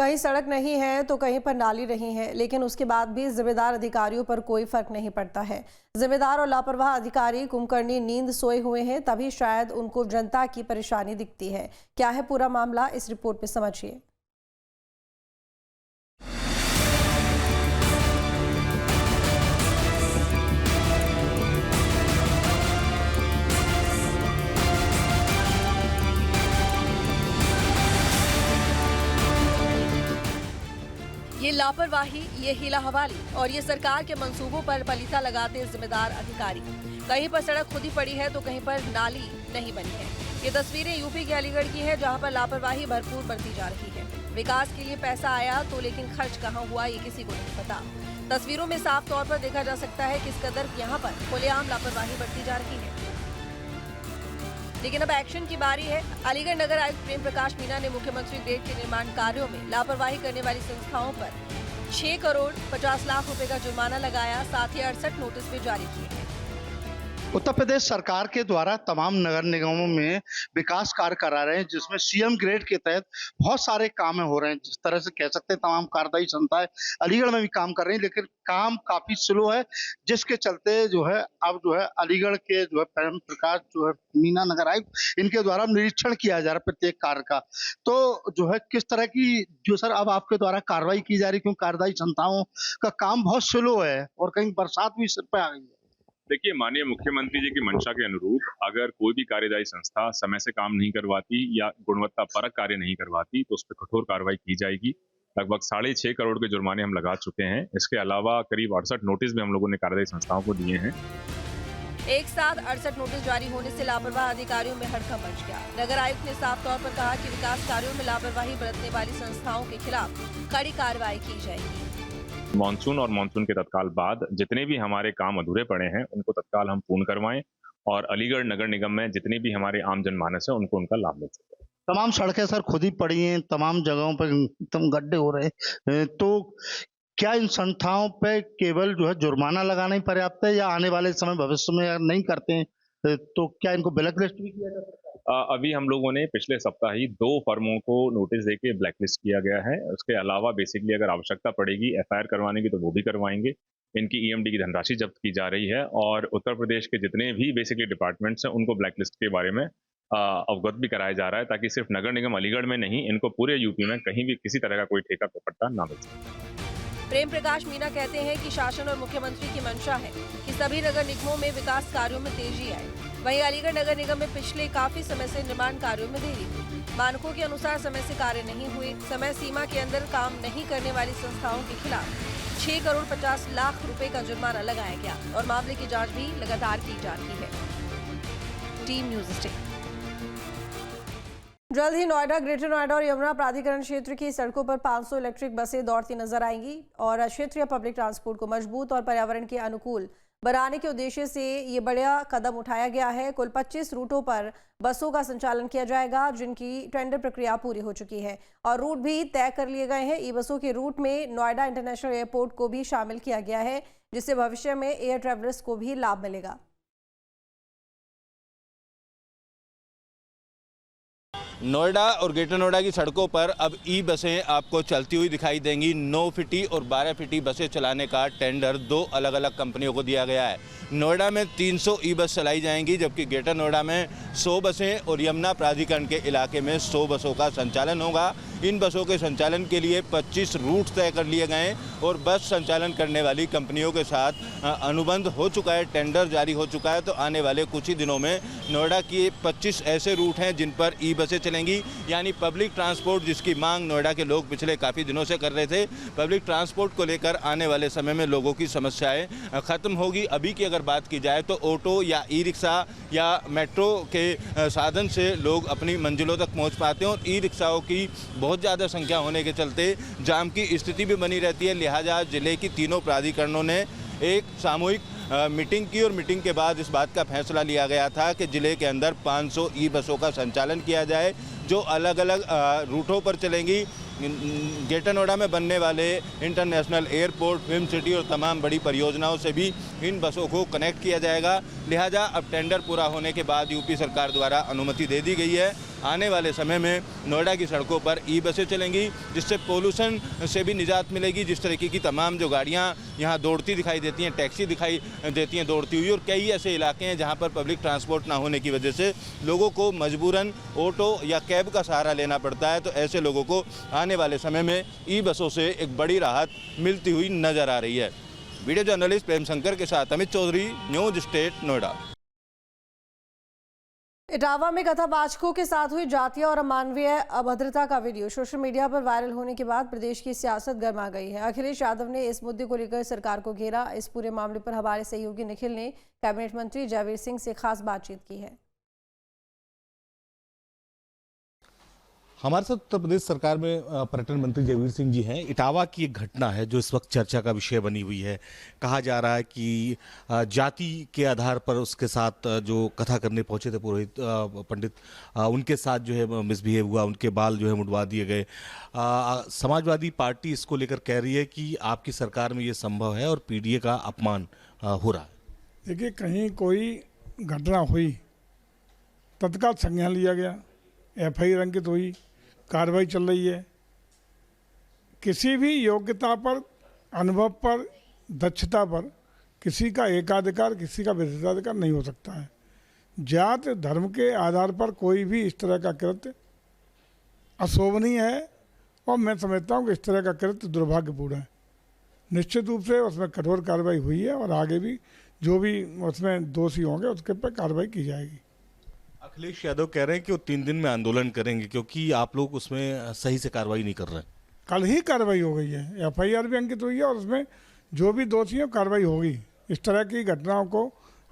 कहीं सड़क नहीं है तो कहीं पर नाली नहीं है, लेकिन उसके बाद भी जिम्मेदार अधिकारियों पर कोई फर्क नहीं पड़ता है। जिम्मेदार और लापरवाह अधिकारी कुंभकर्णी नींद सोए हुए हैं, तभी शायद उनको जनता की परेशानी दिखती है। क्या है पूरा मामला, इस रिपोर्ट में समझिए। ये लापरवाही, ये हीला हवाली और ये सरकार के मंसूबों पर पलीता लगाते जिम्मेदार अधिकारी। कहीं पर सड़क खुदी पड़ी है तो कहीं पर नाली नहीं बनी है। ये तस्वीरें यूपी के अलीगढ़ की है, जहां पर लापरवाही भरपूर बरती जा रही है। विकास के लिए पैसा आया तो लेकिन खर्च कहां हुआ ये किसी को नहीं पता। तस्वीरों में साफ तौर पर देखा जा सकता है किस कदर यहाँ पर खुलेआम लापरवाही बरती जा रही है। लेकिन अब एक्शन की बारी है। अलीगढ़ नगर आयुक्त प्रेम प्रकाश मीना ने मुख्यमंत्री गेट के निर्माण कार्यों में लापरवाही करने वाली संस्थाओं पर 6 करोड़ 50 लाख रुपए का जुर्माना लगाया, साथ ही 68 नोटिस भी जारी किए हैं। उत्तर प्रदेश सरकार के द्वारा तमाम नगर निगमों में विकास कार्य करा रहे हैं, जिसमें सीएम ग्रेड के तहत बहुत सारे काम हो रहे हैं। जिस तरह से कह सकते हैं तमाम कार्यदायी संस्थाएं अलीगढ़ में भी काम कर रही हैं, लेकिन काम काफी स्लो है, जिसके चलते अब अलीगढ़ के प्रेम प्रकाश मीना नगर आयुक्त, इनके द्वारा निरीक्षण किया जा रहा है प्रत्येक कार्य का। तो किस तरह की सर अब आपके द्वारा कार्रवाई की जा रही, क्योंकि कार्यदायी संस्थाओं का काम बहुत स्लो है और कहीं बरसात भी सिर पे आ गई है। देखिए, माननीय मुख्यमंत्री जी की मंशा के अनुरूप अगर कोई भी कार्यदायी संस्था समय से काम नहीं करवाती या गुणवत्ता परक कार्य नहीं करवाती तो उस पर कठोर कार्रवाई की जाएगी। लगभग 6.5 करोड़ के जुर्माने हम लगा चुके हैं। इसके अलावा करीब 68 नोटिस भी हम लोगों ने कार्यदायी संस्थाओं को दिए हैं। एक साथ 68 नोटिस जारी होने से लापरवाह अधिकारियों में हड़कंप मच गया। नगर आयुक्त ने साफ तौर पर कहा कि विकास कार्यों में लापरवाही बरतने वाली संस्थाओं के खिलाफ कड़ी कार्रवाई की जाएगी। मानसून और मानसून के तत्काल बाद जितने भी हमारे काम अधूरे पड़े हैं उनको तत्काल हम पूर्ण करवाएं और अलीगढ़ नगर निगम में जितने भी हमारे आम जनमानस है उनको उनका लाभ मिल सके। तमाम सड़कें सर खुदी पड़ी हैं, तमाम जगहों पर एकदम गड्ढे हो रहे हैं, तो क्या इन संस्थाओं पे केवल जुर्माना लगाना ही पर्याप्त है, या आने वाले समय भविष्य में अगर नहीं करते हैं तो क्या इनको ब्लैक लिस्ट भी किया जा सकता है? अभी हम लोगों ने पिछले सप्ताह ही 2 फर्मों को नोटिस देके ब्लैकलिस्ट किया गया है। उसके अलावा बेसिकली अगर आवश्यकता पड़ेगी एफआईआर करवाने की तो वो भी करवाएंगे। इनकी ईएमडी की धनराशि जब्त की जा रही है और उत्तर प्रदेश के जितने भी बेसिकली डिपार्टमेंट्स हैं उनको ब्लैकलिस्ट के बारे में अवगत भी कराया जा रहा है, ताकि सिर्फ नगर निगम अलीगढ़ में नहीं, इनको पूरे यूपी में कहीं भी किसी तरह का कोई ठेका पट्टा ना मिल सके। प्रेम प्रकाश मीना कहते हैं कि शासन और मुख्यमंत्री की मंशा है कि सभी नगर निगमों में विकास कार्यों में तेजी आए। वहीं अलीगढ़ नगर निगम में पिछले काफी समय से निर्माण कार्यों में देरी हुई। मानकों के अनुसार समय से कार्य नहीं हुए। समय सीमा के अंदर काम नहीं करने वाली संस्थाओं के खिलाफ 6 करोड़ 50 लाख रुपए का जुर्माना लगाया गया और मामले की जांच भी लगातार की जा रही है। Team news state. जल्द ही नोएडा, ग्रेटर नोएडा और यमुना प्राधिकरण क्षेत्र की सड़कों पर 500 इलेक्ट्रिक बसें दौड़ती नजर आएंगी और क्षेत्रीय पब्लिक ट्रांसपोर्ट को मजबूत और पर्यावरण के अनुकूल बनाने के उद्देश्य से ये बड़ा कदम उठाया गया है। कुल 25 रूटों पर बसों का संचालन किया जाएगा, जिनकी टेंडर प्रक्रिया पूरी हो चुकी है और रूट भी तय कर लिए गए हैं। ई बसों के रूट में नोएडा इंटरनेशनल एयरपोर्ट को भी शामिल किया गया है, जिससे भविष्य में एयर ट्रेवलर्स को भी लाभ मिलेगा। नोएडा और ग्रेटर नोएडा की सड़कों पर अब ई बसें आपको चलती हुई दिखाई देंगी। 9 फीटी और 12 फीटी बसें चलाने का टेंडर 2 अलग अलग कंपनियों को दिया गया है। नोएडा में 300 ई बस चलाई जाएंगी, जबकि ग्रेटर नोएडा में 100 बसें और यमुना प्राधिकरण के इलाके में 100 बसों का संचालन होगा। इन बसों के संचालन के लिए 25 रूट तय कर लिए गए और बस संचालन करने वाली कंपनियों के साथ अनुबंध हो चुका है, टेंडर जारी हो चुका है। तो आने वाले कुछ ही दिनों में नोएडा की 25 ऐसे रूट हैं जिन पर ई बसें चलेंगी, यानी पब्लिक ट्रांसपोर्ट जिसकी मांग नोएडा के लोग पिछले काफ़ी दिनों से कर रहे थे। पब्लिक ट्रांसपोर्ट को लेकर आने वाले समय में लोगों की समस्याएं खत्म होगी। अभी की अगर बात की जाए तो ऑटो या ई रिक्शा या मेट्रो के साधन से लोग अपनी मंजिलों तक पहुंच पाते हैं और ई रिक्शाओं की बहुत ज़्यादा संख्या होने के चलते जाम की स्थिति भी बनी रहती है। लिहाजा जिले की तीनों प्राधिकरणों ने एक सामूहिक मीटिंग की और मीटिंग के बाद इस बात का फैसला लिया गया था कि जिले के अंदर 500 ई बसों का संचालन किया जाए, जो अलग अलग रूटों पर चलेंगी। ग्रेटर नोएडा में बनने वाले इंटरनेशनल एयरपोर्ट, फिल्म सिटी और तमाम बड़ी परियोजनाओं से भी इन बसों को कनेक्ट किया जाएगा। लिहाजा अब टेंडर पूरा होने के बाद यूपी सरकार द्वारा अनुमति दे दी गई है आने वाले समय में नोएडा की सड़कों पर ई बसें चलेंगी, जिससे पोल्यूशन से भी निजात मिलेगी। जिस तरीके की तमाम जो गाड़ियाँ यहाँ दौड़ती दिखाई देती हैं, टैक्सी दिखाई देती हैं दौड़ती हुई, और कई ऐसे इलाके हैं जहाँ पर पब्लिक ट्रांसपोर्ट ना होने की वजह से लोगों को मजबूरन ऑटो या कैब का सहारा लेना पड़ता है। तो ऐसे लोगों को आने वाले समय में ई बसों से एक बड़ी राहत मिलती हुई नजर आ रही है। वीडियो जर्नलिस्ट प्रेम शंकर के साथ अमित चौधरी, न्यूज स्टेट, नोएडा। इटावा में कथावाचकों के साथ हुई जातीय और अमानवीय अभद्रता का वीडियो सोशल मीडिया पर वायरल होने के बाद प्रदेश की सियासत गर्मा गई है। अखिलेश यादव ने इस मुद्दे को लेकर सरकार को घेरा। इस पूरे मामले पर हमारे सहयोगी निखिल ने कैबिनेट मंत्री जयवीर सिंह से खास बातचीत की है। हमारे साथ उत्तर प्रदेश सरकार में पर्यटन मंत्री जयवीर सिंह जी हैं। इटावा की एक घटना है जो इस वक्त चर्चा का विषय बनी हुई है। कहा जा रहा है कि जाति के आधार पर उसके साथ जो कथा करने पहुंचे थे पुरोहित पंडित, उनके साथ जो है मिसबिहेव हुआ, उनके बाल जो है मुड़वा दिए गए। समाजवादी पार्टी इसको लेकर कह रही है कि आपकी सरकार में ये संभव है और पीडीए का अपमान हो रहा है। देखिए, कहीं कोई घटना हुई, तत्काल संज्ञान लिया गया, एफआईआर अंकित हुई, कार्रवाई चल रही है। किसी भी योग्यता पर, अनुभव पर, दक्षता पर किसी का एकाधिकार, किसी का विशेषाधिकार नहीं हो सकता है। जात धर्म के आधार पर कोई भी इस तरह का कृत्य अशोभनीय है और मैं समझता हूँ कि इस तरह का कृत्य दुर्भाग्यपूर्ण है। निश्चित रूप से उसमें कठोर कार्रवाई हुई है और आगे भी जो भी उसमें दोषी होंगे उसके पर कार्रवाई की जाएगी। अखिलेश यादव कह रहे हैं कि वो 3 दिन में आंदोलन करेंगे क्योंकि आप लोग उसमें सही से कार्रवाई नहीं कर रहे हैं। कल ही कार्रवाई हो गई है, एफआईआर भी अंकित हुई है और उसमें जो भी दोषी हैं कार्रवाई होगी। इस तरह की घटनाओं को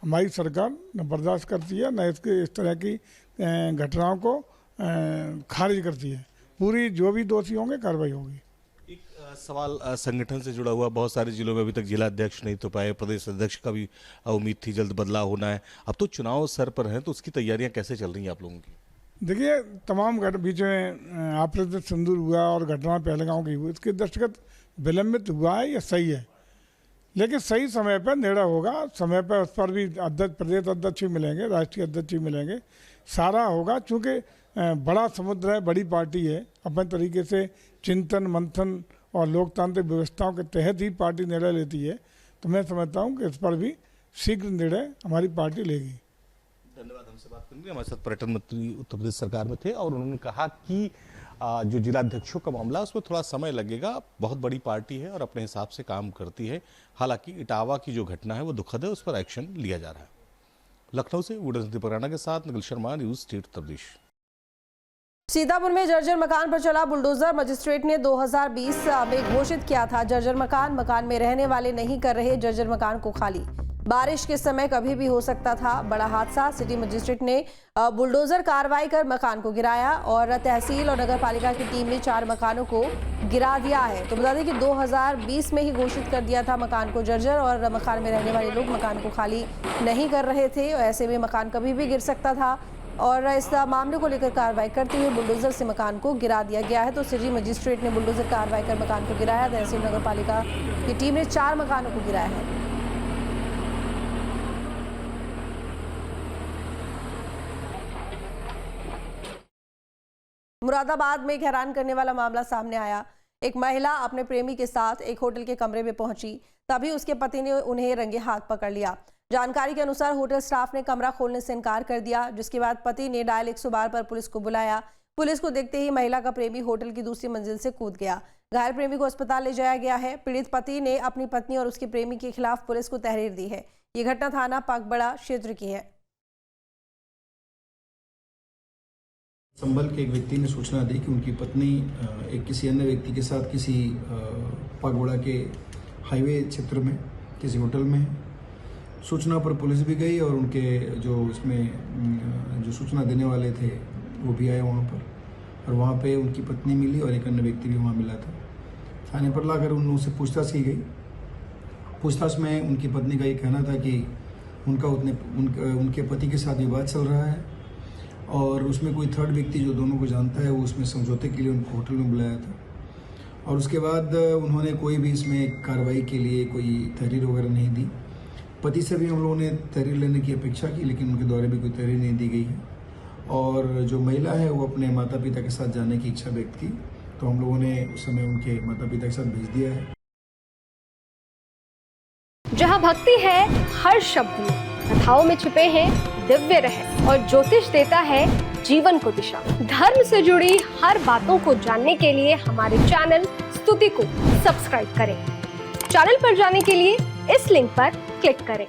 हमारी सरकार न बर्दाश्त करती है, न इस तरह की घटनाओं को खारिज करती है। पूरी जो भी दोषी होंगे कार्रवाई होगी। एक सवाल संगठन से जुड़ा हुआ, बहुत सारे जिलों में अभी तक जिला अध्यक्ष नहीं तो पाए, प्रदेश अध्यक्ष का भी उम्मीद थी जल्द बदलाव होना है। अब तो चुनाव सर पर हैं, तो उसकी तैयारियां कैसे चल रही हैं आप लोगों की? देखिए, तमाम बीच में ऑपरेशन सिंदूर हुआ और घटना पहलगांव की हुई, इसके दृष्टिगत विलंबित हुआ है, यह सही है, लेकिन सही समय पर निर्णय होगा। समय पर उस पर भी अध्यक्ष, प्रदेश अध्यक्ष भी मिलेंगे, राष्ट्रीय अध्यक्ष भी मिलेंगे, सारा होगा। चूँकि बड़ा समुद्र है, बड़ी पार्टी है, अपने तरीके से चिंतन मंथन और लोकतांत्रिक व्यवस्थाओं के तहत ही पार्टी निर्णय लेती है। तो मैं समझता हूँ कि इस पर भी शीघ्र निर्णय हमारी पार्टी लेगी। धन्यवाद। हमसे बात करने के लिए हमारे साथ पर्यटन मंत्री उत्तर प्रदेश सरकार में थे और उन्होंने कहा कि जो जिलाध्यक्षों का मामला है उसमें थोड़ा समय लगेगा। बहुत बड़ी पार्टी है और अपने हिसाब से काम करती है। हालांकि इटावा की जो घटना है वो दुखद है, उस पर एक्शन लिया जा रहा है। लखनऊ से वीडियो पराना के साथ निखिल शर्मा, न्यूज स्टेट उत्तर प्रदेश। सीतापुर में जर्जर मकान पर चला बुलडोजर। मजिस्ट्रेट ने 2020 में घोषित किया था जर्जर मकान में रहने वाले नहीं कर रहे जर्जर मकान को खाली। बारिश के समय कभी भी हो सकता था बड़ा हादसा। सिटी मजिस्ट्रेट ने बुलडोजर कार्रवाई कर मकान को गिराया और तहसील और नगर पालिका की टीम ने 4 मकानों को गिरा दिया है। तो बता दें कि 2020 में ही घोषित कर दिया था मकान को जर्जर और मकान में रहने वाले लोग मकान को खाली नहीं कर रहे थे और ऐसे में मकान कभी भी गिर सकता था। और इस मामले को लेकर कार्रवाई करते हुए बुलडोजर से मकान को गिरा दिया गया है। तो सिटी मजिस्ट्रेट ने बुलडोजर कार्रवाई कर मकान को गिराया। तहसील नगर पालिका की टीम ने 4 मकानों को गिराया है। मुरादाबाद में एक हैरान करने वाला मामला सामने आया। एक महिला अपने प्रेमी के साथ एक होटल के कमरे में पहुंची, तभी उसके पति ने उन्हें रंगे हाथ पकड़ लिया। जानकारी के अनुसार होटल स्टाफ ने कमरा खोलने से इनकार कर दिया, जिसके बाद पति ने डायल 112 पर पुलिस को बुलाया। पुलिस को देखते ही महिला का प्रेमी होटल की दूसरी मंजिल से कूद गया। घायल प्रेमी को अस्पताल ले जाया गया है। पीड़ित पति ने अपनी पत्नी और उसके प्रेमी के खिलाफ पुलिस को तहरीर दी है। ये घटना थाना पगबड़ा क्षेत्र की है। संभल के एक व्यक्ति ने सूचना दी कि उनकी पत्नी एक किसी अन्य व्यक्ति के साथ किसी पगबड़ा के हाईवे क्षेत्र में किसी होटल में है। सूचना पर पुलिस भी गई और उनके जो इसमें जो सूचना देने वाले थे वो भी आए वहाँ पर, और वहाँ पे उनकी पत्नी मिली और एक अन्य व्यक्ति भी वहाँ मिला था। थाने पर लाकर उनसे पूछताछ की गई। पूछताछ में उनकी पत्नी का ये कहना था कि उनके पति के साथ विवाद चल रहा है और उसमें कोई थर्ड व्यक्ति जो दोनों को जानता है वो उसमें समझौते के लिए उनको होटल में बुलाया था। और उसके बाद उन्होंने कोई भी इसमें कार्रवाई के लिए कोई तहरीर वगैरह नहीं दी। पति से भी हम लोगों ने तहरीर लेने की अपेक्षा की, लेकिन उनके द्वारा भी कोई तहरीर नहीं दी गई है। और जो महिला है वो अपने माता पिता के साथ जाने की इच्छा व्यक्त की, तो हम लोगों ने उस समय उनके माता पिता के साथ भेज दिया है। जहाँ भक्ति है हर शब्द में, कथाओं में छुपे हैं दिव्य रहस्य और ज्योतिष देता है जीवन को दिशा। धर्म से जुड़ी हर बातों को जानने के लिए हमारे चैनल स्तुति को सब्सक्राइब करें। चैनल पर जाने के लिए इस लिंक पर क्लिक करें।